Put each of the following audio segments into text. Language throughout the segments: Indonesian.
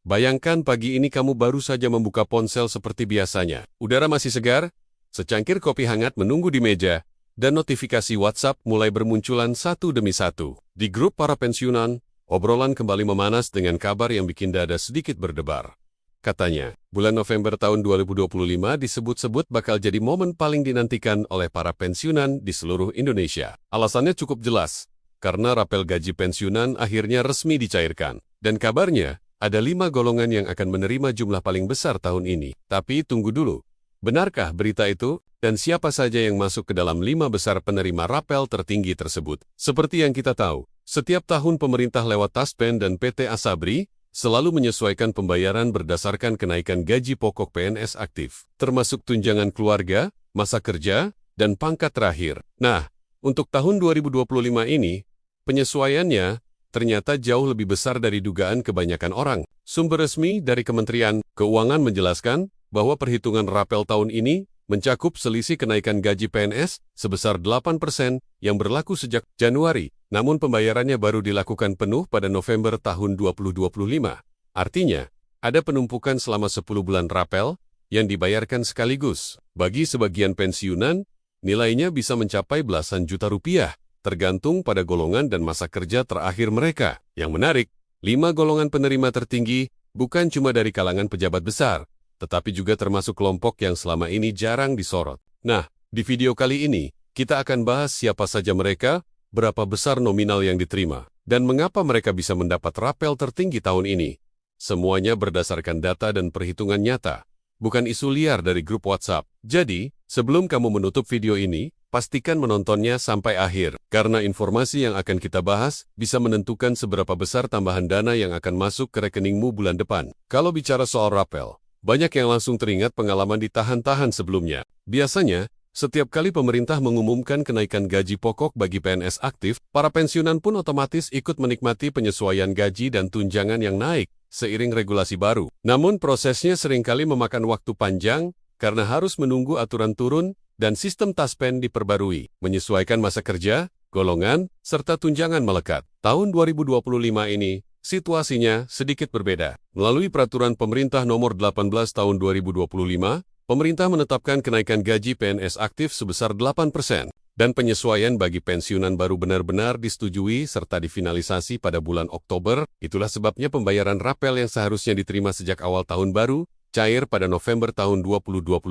Bayangkan pagi ini kamu baru saja membuka ponsel seperti biasanya. Udara masih segar, secangkir kopi hangat menunggu di meja, dan notifikasi WhatsApp mulai bermunculan satu demi satu. Di grup para pensiunan, obrolan kembali memanas dengan kabar yang bikin dada sedikit berdebar. Katanya, bulan November tahun 2025 disebut-sebut bakal jadi momen paling dinantikan oleh para pensiunan di seluruh Indonesia. Alasannya cukup jelas, karena rapel gaji pensiunan akhirnya resmi dicairkan. Dan kabarnya, ada 5 golongan yang akan menerima jumlah paling besar tahun ini. Tapi tunggu dulu, benarkah berita itu? Dan siapa saja yang masuk ke dalam 5 besar penerima rapel tertinggi tersebut? Seperti yang kita tahu, setiap tahun pemerintah lewat Taspen dan PT Asabri selalu menyesuaikan pembayaran berdasarkan kenaikan gaji pokok PNS aktif, termasuk tunjangan keluarga, masa kerja, dan pangkat terakhir. Nah, untuk tahun 2025 ini, penyesuaiannya ternyata jauh lebih besar dari dugaan kebanyakan orang. Sumber resmi dari Kementerian Keuangan menjelaskan bahwa perhitungan rapel tahun ini mencakup selisih kenaikan gaji PNS sebesar 8% yang berlaku sejak Januari, namun pembayarannya baru dilakukan penuh pada November tahun 2025. Artinya, ada penumpukan selama 10 bulan rapel yang dibayarkan sekaligus. Bagi sebagian pensiunan, nilainya bisa mencapai belasan juta rupiah, tergantung pada golongan dan masa kerja terakhir mereka. Yang menarik, 5 golongan penerima tertinggi bukan cuma dari kalangan pejabat besar, tetapi juga termasuk kelompok yang selama ini jarang disorot. Nah, di video kali ini, kita akan bahas siapa saja mereka, berapa besar nominal yang diterima, dan mengapa mereka bisa mendapat rapel tertinggi tahun ini. Semuanya berdasarkan data dan perhitungan nyata, bukan isu liar dari grup WhatsApp. Jadi, sebelum kamu menutup video ini, pastikan menontonnya sampai akhir, karena informasi yang akan kita bahas bisa menentukan seberapa besar tambahan dana yang akan masuk ke rekeningmu bulan depan. Kalau bicara soal rapel, banyak yang langsung teringat pengalaman ditahan-tahan sebelumnya. Biasanya, setiap kali pemerintah mengumumkan kenaikan gaji pokok bagi PNS aktif, para pensiunan pun otomatis ikut menikmati penyesuaian gaji dan tunjangan yang naik seiring regulasi baru. Namun prosesnya seringkali memakan waktu panjang karena harus menunggu aturan turun dan sistem Taspen diperbarui, menyesuaikan masa kerja, golongan, serta tunjangan melekat. Tahun 2025 ini, situasinya sedikit berbeda. Melalui peraturan pemerintah nomor 18 tahun 2025, pemerintah menetapkan kenaikan gaji PNS aktif sebesar 8%, dan penyesuaian bagi pensiunan baru benar-benar disetujui serta difinalisasi pada bulan Oktober. Itulah sebabnya pembayaran rapel yang seharusnya diterima sejak awal tahun baru, cair pada November tahun 2025,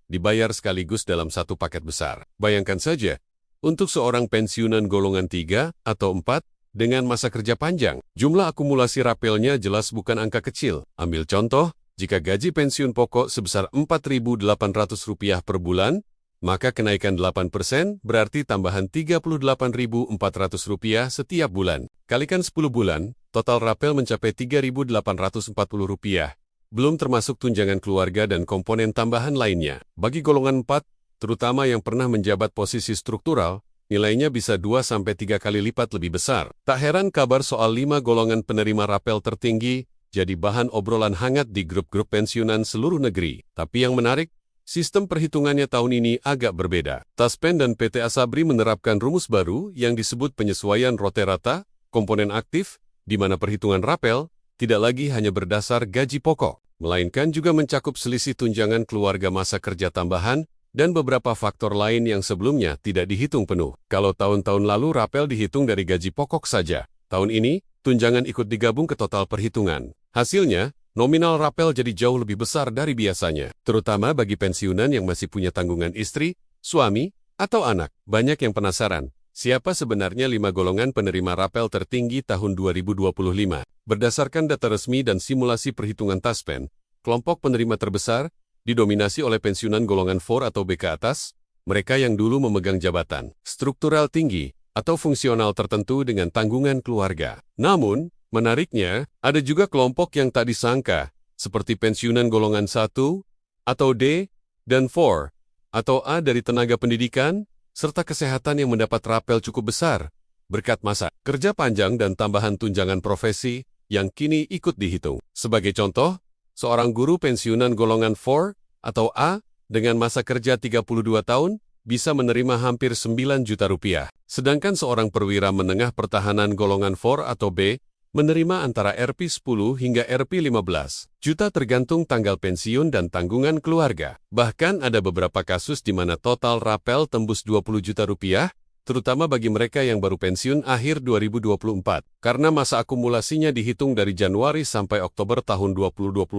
dibayar sekaligus dalam satu paket besar. Bayangkan saja, untuk seorang pensiunan golongan 3 atau 4, dengan masa kerja panjang, jumlah akumulasi rapelnya jelas bukan angka kecil. Ambil contoh, jika gaji pensiun pokok sebesar Rp4.800 per bulan, maka kenaikan 8% berarti tambahan Rp38.400 setiap bulan. Kalikan 10 bulan, total rapel mencapai Rp3.840. Belum termasuk tunjangan keluarga dan komponen tambahan lainnya. Bagi golongan 4, terutama yang pernah menjabat posisi struktural, nilainya bisa 2-3 kali lipat lebih besar. Tak heran kabar soal 5 golongan penerima rapel tertinggi jadi bahan obrolan hangat di grup-grup pensiunan seluruh negeri. Tapi yang menarik, sistem perhitungannya tahun ini agak berbeda. Taspen dan PT Asabri menerapkan rumus baru yang disebut penyesuaian rote-rata, komponen aktif, di mana perhitungan rapel tidak lagi hanya berdasar gaji pokok, melainkan juga mencakup selisih tunjangan keluarga masa kerja tambahan dan beberapa faktor lain yang sebelumnya tidak dihitung penuh. Kalau tahun-tahun lalu rapel dihitung dari gaji pokok saja, tahun ini tunjangan ikut digabung ke total perhitungan. Hasilnya, nominal rapel jadi jauh lebih besar dari biasanya, terutama bagi pensiunan yang masih punya tanggungan istri, suami, atau anak. Banyak yang penasaran, siapa sebenarnya 5 golongan penerima rapel tertinggi tahun 2025? Berdasarkan data resmi dan simulasi perhitungan Taspen, kelompok penerima terbesar didominasi oleh pensiunan golongan 4 atau B ke atas, mereka yang dulu memegang jabatan struktural tinggi atau fungsional tertentu dengan tanggungan keluarga. Namun, menariknya, ada juga kelompok yang tak disangka, seperti pensiunan golongan 1 atau D dan 4 atau A dari tenaga pendidikan, serta kesehatan yang mendapat rapel cukup besar, berkat masa kerja panjang dan tambahan tunjangan profesi yang kini ikut dihitung. Sebagai contoh, seorang guru pensiunan golongan 4 atau A dengan masa kerja 32 tahun bisa menerima hampir 9 juta rupiah. Sedangkan seorang perwira menengah pertahanan golongan 4 atau B menerima antara Rp10 hingga Rp15 juta tergantung tanggal pensiun dan tanggungan keluarga. Bahkan ada beberapa kasus di mana total rapel tembus 20 juta rupiah, terutama bagi mereka yang baru pensiun akhir 2024, karena masa akumulasinya dihitung dari Januari sampai Oktober tahun 2025,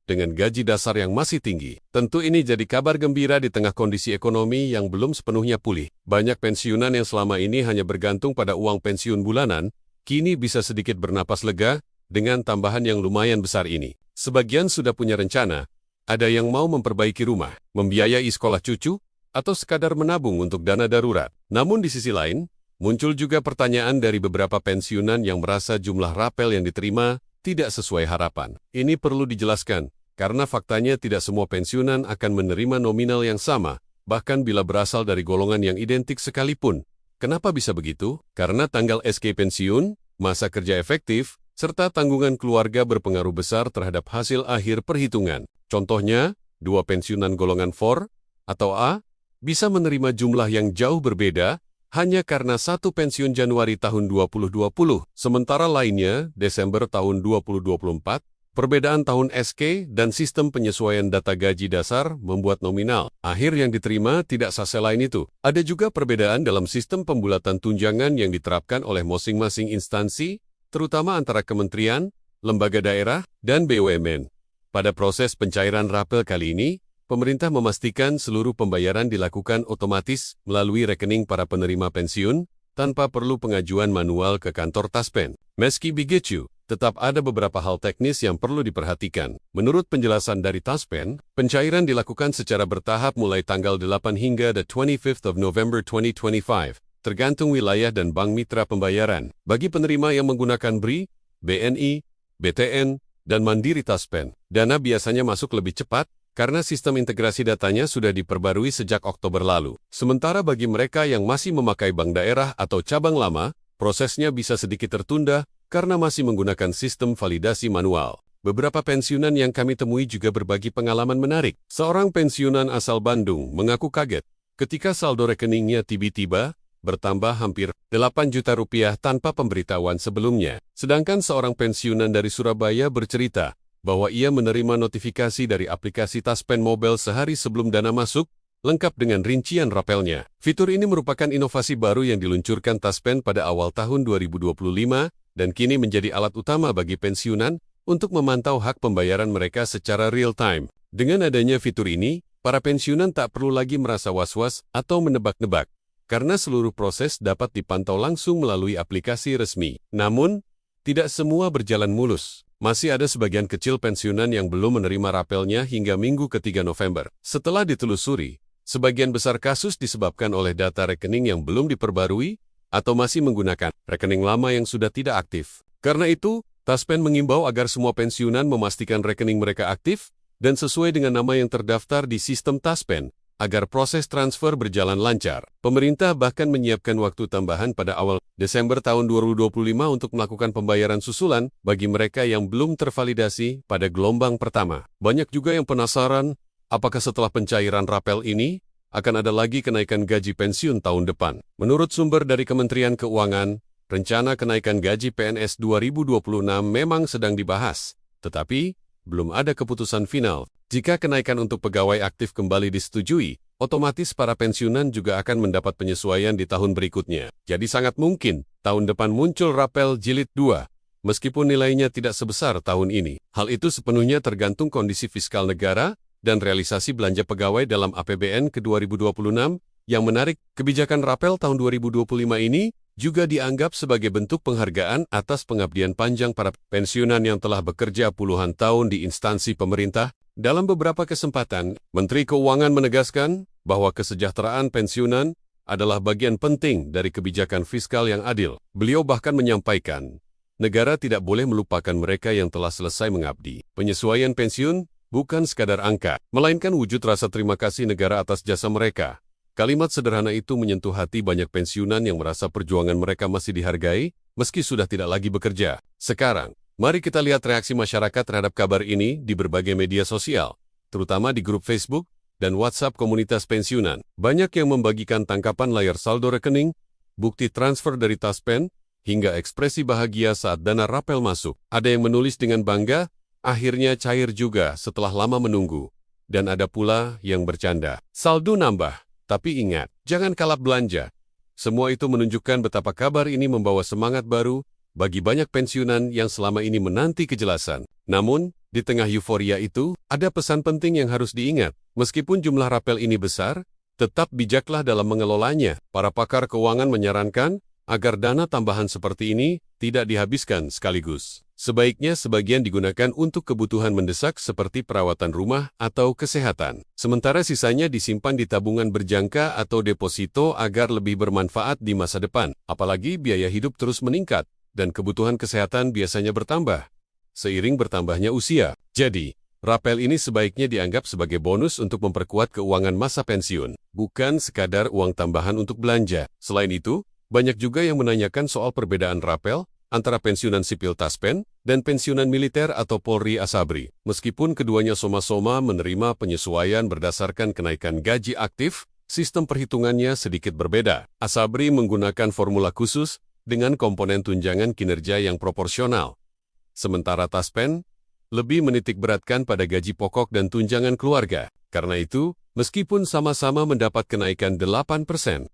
dengan gaji dasar yang masih tinggi. Tentu ini jadi kabar gembira di tengah kondisi ekonomi yang belum sepenuhnya pulih. Banyak pensiunan yang selama ini hanya bergantung pada uang pensiun bulanan, kini bisa sedikit bernapas lega dengan tambahan yang lumayan besar ini. Sebagian sudah punya rencana, ada yang mau memperbaiki rumah, membiayai sekolah cucu, atau sekadar menabung untuk dana darurat. Namun di sisi lain, muncul juga pertanyaan dari beberapa pensiunan yang merasa jumlah rapel yang diterima tidak sesuai harapan. Ini perlu dijelaskan, karena faktanya tidak semua pensiunan akan menerima nominal yang sama, bahkan bila berasal dari golongan yang identik sekalipun. Kenapa bisa begitu? Karena tanggal SK pensiun, masa kerja efektif, serta tanggungan keluarga berpengaruh besar terhadap hasil akhir perhitungan. Contohnya, dua pensiunan golongan 4 atau A bisa menerima jumlah yang jauh berbeda, hanya karena satu pensiun Januari tahun 2020, sementara lainnya Desember tahun 2024, perbedaan tahun SK dan sistem penyesuaian data gaji dasar membuat nominal akhir yang diterima tidak sah. Selain itu, ada juga perbedaan dalam sistem pembulatan tunjangan yang diterapkan oleh masing-masing instansi, terutama antara kementerian, lembaga daerah, dan BUMN. Pada proses pencairan rapel kali ini, pemerintah memastikan seluruh pembayaran dilakukan otomatis melalui rekening para penerima pensiun, tanpa perlu pengajuan manual ke kantor Taspen. Meski begitu, tetap ada beberapa hal teknis yang perlu diperhatikan. Menurut penjelasan dari Taspen, pencairan dilakukan secara bertahap mulai tanggal 8 hingga the 25th of November 2025, tergantung wilayah dan bank mitra pembayaran. Bagi penerima yang menggunakan BRI, BNI, BTN, dan Mandiri Taspen, dana biasanya masuk lebih cepat, karena sistem integrasi datanya sudah diperbarui sejak Oktober lalu. Sementara bagi mereka yang masih memakai bank daerah atau cabang lama, prosesnya bisa sedikit tertunda karena masih menggunakan sistem validasi manual. Beberapa pensiunan yang kami temui juga berbagi pengalaman menarik. Seorang pensiunan asal Bandung mengaku kaget ketika saldo rekeningnya tiba-tiba bertambah hampir 8 juta rupiah tanpa pemberitahuan sebelumnya. Sedangkan seorang pensiunan dari Surabaya bercerita bahwa ia menerima notifikasi dari aplikasi Taspen Mobile sehari sebelum dana masuk, lengkap dengan rincian rapelnya. Fitur ini merupakan inovasi baru yang diluncurkan Taspen pada awal tahun 2025, dan kini menjadi alat utama bagi pensiunan untuk memantau hak pembayaran mereka secara real-time. Dengan adanya fitur ini, para pensiunan tak perlu lagi merasa was-was atau menebak-nebak, karena seluruh proses dapat dipantau langsung melalui aplikasi resmi. Namun, tidak semua berjalan mulus. Masih ada sebagian kecil pensiunan yang belum menerima rapelnya hingga Minggu ke-3 November. Setelah ditelusuri, sebagian besar kasus disebabkan oleh data rekening yang belum diperbarui atau masih menggunakan rekening lama yang sudah tidak aktif. Karena itu, Taspen mengimbau agar semua pensiunan memastikan rekening mereka aktif dan sesuai dengan nama yang terdaftar di sistem Taspen, agar proses transfer berjalan lancar. Pemerintah bahkan menyiapkan waktu tambahan pada awal Desember tahun 2025 untuk melakukan pembayaran susulan bagi mereka yang belum tervalidasi pada gelombang pertama. Banyak juga yang penasaran, apakah setelah pencairan rapel ini, akan ada lagi kenaikan gaji pensiun tahun depan. Menurut sumber dari Kementerian Keuangan, rencana kenaikan gaji PNS 2026 memang sedang dibahas, tetapi belum ada keputusan final. Jika kenaikan untuk pegawai aktif kembali disetujui, otomatis para pensiunan juga akan mendapat penyesuaian di tahun berikutnya. Jadi sangat mungkin, tahun depan muncul rapel jilid 2, meskipun nilainya tidak sebesar tahun ini. Hal itu sepenuhnya tergantung kondisi fiskal negara dan realisasi belanja pegawai dalam APBN ke-2026. Yang menarik, kebijakan rapel tahun 2025 ini juga dianggap sebagai bentuk penghargaan atas pengabdian panjang para pensiunan yang telah bekerja puluhan tahun di instansi pemerintah. Dalam beberapa kesempatan, Menteri Keuangan menegaskan bahwa kesejahteraan pensiunan adalah bagian penting dari kebijakan fiskal yang adil. Beliau bahkan menyampaikan, negara tidak boleh melupakan mereka yang telah selesai mengabdi. Penyesuaian pensiun bukan sekadar angka, melainkan wujud rasa terima kasih negara atas jasa mereka. Kalimat sederhana itu menyentuh hati banyak pensiunan yang merasa perjuangan mereka masih dihargai, meski sudah tidak lagi bekerja. Sekarang, mari kita lihat reaksi masyarakat terhadap kabar ini di berbagai media sosial, terutama di grup Facebook dan WhatsApp komunitas pensiunan. Banyak yang membagikan tangkapan layar saldo rekening, bukti transfer dari Taspen, hingga ekspresi bahagia saat dana rapel masuk. Ada yang menulis dengan bangga, akhirnya cair juga setelah lama menunggu. Dan ada pula yang bercanda. Saldo nambah, tapi ingat, jangan kalap belanja. Semua itu menunjukkan betapa kabar ini membawa semangat baru bagi banyak pensiunan yang selama ini menanti kejelasan. Namun, di tengah euforia itu, ada pesan penting yang harus diingat. Meskipun jumlah rapel ini besar, tetap bijaklah dalam mengelolanya. Para pakar keuangan menyarankan agar dana tambahan seperti ini tidak dihabiskan sekaligus. Sebaiknya sebagian digunakan untuk kebutuhan mendesak seperti perawatan rumah atau kesehatan. Sementara sisanya disimpan di tabungan berjangka atau deposito agar lebih bermanfaat di masa depan. Apalagi biaya hidup terus meningkat dan kebutuhan kesehatan biasanya bertambah seiring bertambahnya usia. Jadi, rapel ini sebaiknya dianggap sebagai bonus untuk memperkuat keuangan masa pensiun, bukan sekadar uang tambahan untuk belanja. Selain itu, banyak juga yang menanyakan soal perbedaan rapel antara pensiunan sipil Taspen dan pensiunan militer atau Polri Asabri. Meskipun keduanya soma-soma menerima penyesuaian berdasarkan kenaikan gaji aktif, sistem perhitungannya sedikit berbeda. Asabri menggunakan formula khusus dengan komponen tunjangan kinerja yang proporsional. Sementara Taspen lebih menitikberatkan pada gaji pokok dan tunjangan keluarga. Karena itu, meskipun sama-sama mendapat kenaikan 8%,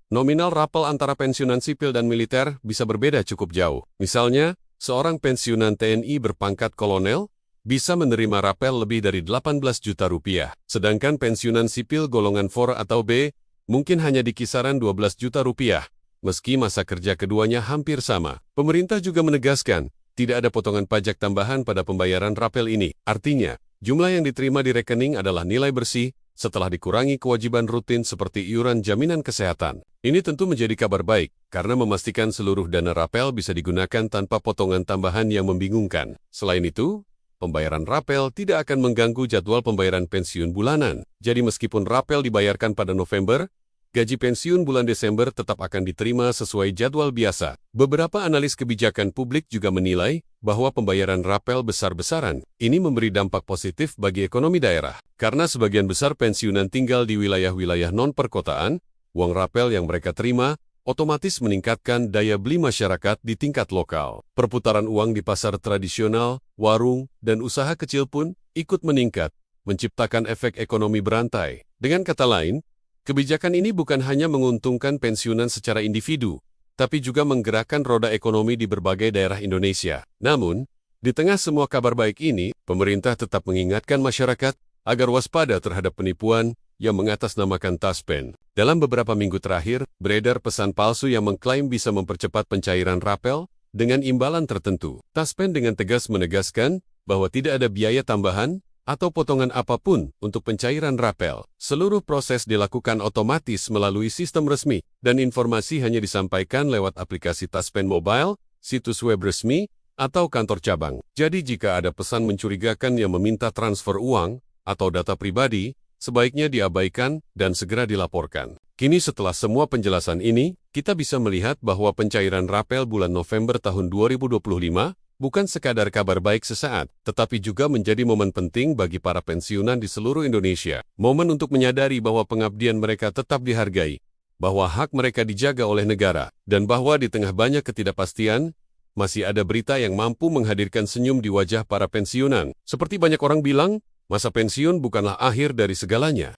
nominal rapel antara pensiunan sipil dan militer bisa berbeda cukup jauh. Misalnya, seorang pensiunan TNI berpangkat kolonel bisa menerima rapel lebih dari 18 juta rupiah, sedangkan pensiunan sipil golongan 4 atau B mungkin hanya di kisaran 12 juta rupiah. Meski masa kerja keduanya hampir sama, pemerintah juga menegaskan tidak ada potongan pajak tambahan pada pembayaran rapel ini. Artinya, jumlah yang diterima di rekening adalah nilai bersih setelah dikurangi kewajiban rutin seperti iuran jaminan kesehatan. Ini tentu menjadi kabar baik, karena memastikan seluruh dana rapel bisa digunakan tanpa potongan tambahan yang membingungkan. Selain itu, pembayaran rapel tidak akan mengganggu jadwal pembayaran pensiun bulanan. Jadi meskipun rapel dibayarkan pada November, gaji pensiun bulan Desember tetap akan diterima sesuai jadwal biasa. Beberapa analis kebijakan publik juga menilai bahwa pembayaran rapel besar-besaran ini memberi dampak positif bagi ekonomi daerah. Karena sebagian besar pensiunan tinggal di wilayah-wilayah non-perkotaan, uang rapel yang mereka terima otomatis meningkatkan daya beli masyarakat di tingkat lokal. Perputaran uang di pasar tradisional, warung, dan usaha kecil pun ikut meningkat, menciptakan efek ekonomi berantai. Dengan kata lain, kebijakan ini bukan hanya menguntungkan pensiunan secara individu, tapi juga menggerakkan roda ekonomi di berbagai daerah Indonesia. Namun, di tengah semua kabar baik ini, pemerintah tetap mengingatkan masyarakat agar waspada terhadap penipuan yang mengatasnamakan Taspen. Dalam beberapa minggu terakhir, beredar pesan palsu yang mengklaim bisa mempercepat pencairan rapel dengan imbalan tertentu. Taspen dengan tegas menegaskan bahwa tidak ada biaya tambahan atau potongan apapun untuk pencairan rapel. Seluruh proses dilakukan otomatis melalui sistem resmi, dan informasi hanya disampaikan lewat aplikasi Taspen Mobile, situs web resmi, atau kantor cabang. Jadi jika ada pesan mencurigakan yang meminta transfer uang atau data pribadi, sebaiknya diabaikan dan segera dilaporkan. Kini setelah semua penjelasan ini, kita bisa melihat bahwa pencairan rapel bulan November tahun 2025 bukan sekadar kabar baik sesaat, tetapi juga menjadi momen penting bagi para pensiunan di seluruh Indonesia. Momen untuk menyadari bahwa pengabdian mereka tetap dihargai, bahwa hak mereka dijaga oleh negara, dan bahwa di tengah banyak ketidakpastian, masih ada berita yang mampu menghadirkan senyum di wajah para pensiunan. Seperti banyak orang bilang, masa pensiun bukanlah akhir dari segalanya.